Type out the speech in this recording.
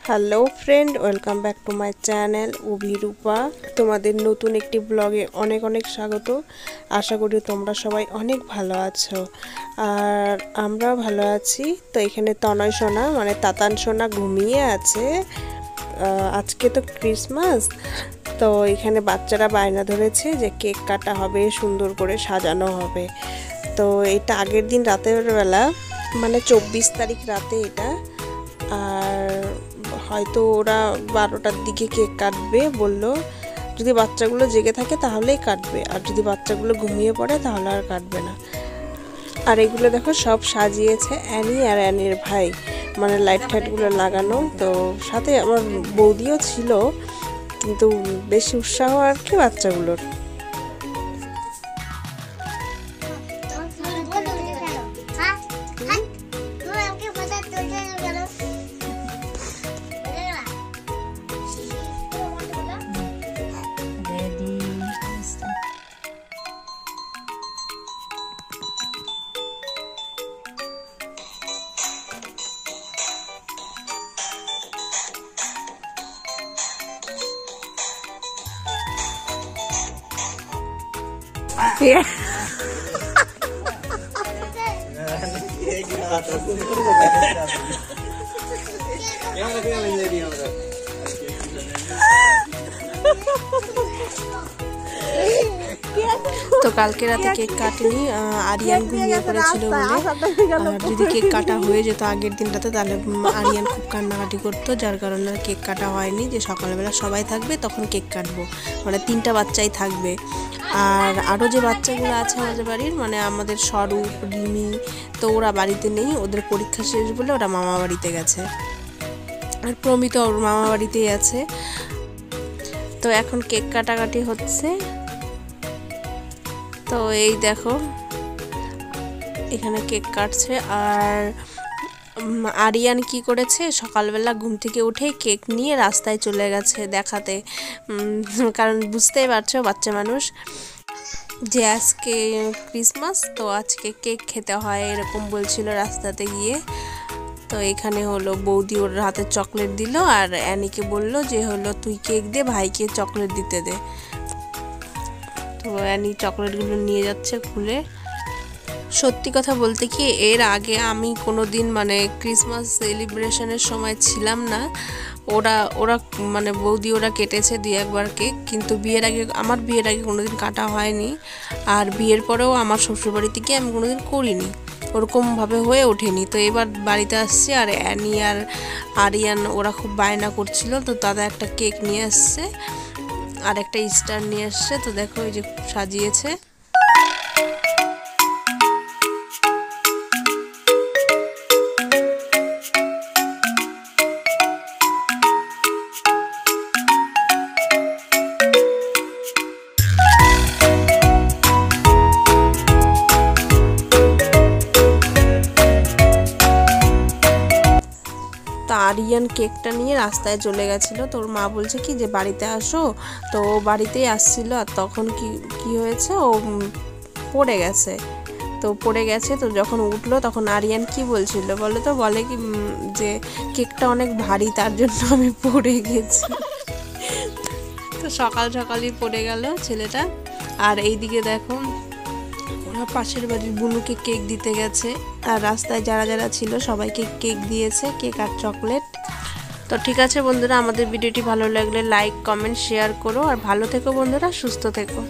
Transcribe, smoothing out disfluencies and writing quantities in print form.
Hello friend, welcome back to my channel Abhirupa. তোমাদের নতুন একটি ব্লগে অনেক অনেক স্বাগত। আশা করি তোমরা সবাই অনেক ভালো আছো, আর আমরাও ভালো আছি। তো এখানে তনয় সোনা মানে তাতান সোনা ঘুমিয়ে আছে। আজকে তো ক্রিসমাস, তো এখানে বাচ্চারা বায়না ধরেছে যে কেক কাটা হবে, সুন্দর করে সাজানো হবে। তো এটা আগের দিন রাতের বেলা মানে 24 তারিখ রাতে এটা, আর হয়তো ওরা 12টার দিকে কেক কাটবে বললো। যদি বাচ্চাগুলো জেগে থাকে তাহলেই কাটবে, আর যদি বাচ্চাগুলো ঘুমিয়ে পড়ে তাহলে আর কাটবে না। আর এগুলো দেখো সব সাজিয়েছে অ্যানি আর অ্যানির ভাই, মানে লাইট টাইটগুলো লাগানো। তো সাথে আমার বৌদিও ছিল, কিন্তু বেশি উৎসাহ আর কি বাচ্চাগুলোর। Yeah. তো কালকে রাতে কেক কাটেনি, আরিয়ান ঘুমিয়ে পড়েছিল বলে। আর যদি কেক কাটা হয়ে যেত আগের দিনটাতে তাহলে আরিয়ান খুব কান্নাকাটি করতো, যার কারণে কেক কাটা হয়নি। যে সকালবেলা সবাই থাকবে তখন কেক কাটবো, মানে 3টা বাচ্চাই থাকবে। আর আরও যে বাচ্চাগুলো আছে আমাদের বাড়ির, মানে আমাদের স্বরূপ, রিমি, তো ওরা বাড়িতে নেই, ওদের পরীক্ষা শেষ বলে ওরা মামা বাড়িতে গেছে। আর প্রমিত ওর মামা বাড়িতেই আছে। তো এখন কেক কাটাকাটি হচ্ছে। তো এই দেখো এখানে কেক কাটছে। আর আরিয়ান কি করেছে, সকালবেলা ঘুম থেকে উঠে কেক নিয়ে রাস্তায় চলে গেছে দেখাতে। কারণ বুঝতেই পারছো বাচ্চা মানুষ যে আজকে ক্রিসমাস, তো আজকে কেক খেতে হয় এরকম বলছিল রাস্তাতে গিয়ে। তো এখানে হলো বৌদি ওর হাতে চকলেট দিল, আর অ্যানিকে বলল যে হলো তুই কেক দে, ভাইকে চকলেট দিতে দে। তো অ্যানি চকলেটগুলো নিয়ে যাচ্ছে খুলে। সত্যি কথা বলতে কি, এর আগে আমি কোনো দিন মানে ক্রিসমাস সেলিব্রেশনের সময় ছিলাম না। ওরা মানে বৌদি ওরা কেটেছে 2-1বার কেক, কিন্তু আমার বিয়ের আগে কোনোদিন কাটা হয়নি। আর বিয়ের পরেও আমার শ্বশুরবাড়িতে গিয়ে আমি কোনোদিন করিনি, ওরকমভাবে হয়ে ওঠেনি। তো এবার বাড়িতে আসছে, আর অ্যানি আর আরিয়ান ওরা খুব বায়না করছিল, তো দাদা একটা কেক নিয়ে আসছে আর একটা স্টার নিয়ে আসছে। তো দেখো এই যে সাজিয়েছে। আরিয়ান কেকটা নিয়ে রাস্তায় চলে গেছিলো। তোর মা বলছে কি যে বাড়িতে আসো, তো ও বাড়িতেই আসছিল। আর তখন কি হয়েছে, ও পড়ে গেছে। তো পড়ে গেছে, তো যখন উঠলো তখন আরিয়ান কি বলছিল বলে, তো বলে কি যে কেকটা অনেক ভারী, তার জন্য আমি পড়ে গেছি। তো সকালই পড়ে গেল ছেলেটা। আর এইদিকে দেখো ওরা পাশের বাড়ির বুনুকে কেক দিতে গেছে, আর রাস্তায় যারা ছিল সবাইকে কেক দিয়েছে, কেক আর চকলেট। তো ঠিক আছে বন্ধুরা, আমাদের ভিডিওটি ভালো লাগলে লাইক, কমেন্ট, শেয়ার করো। আর ভালো থেকো বন্ধুরা, সুস্থ থেকো।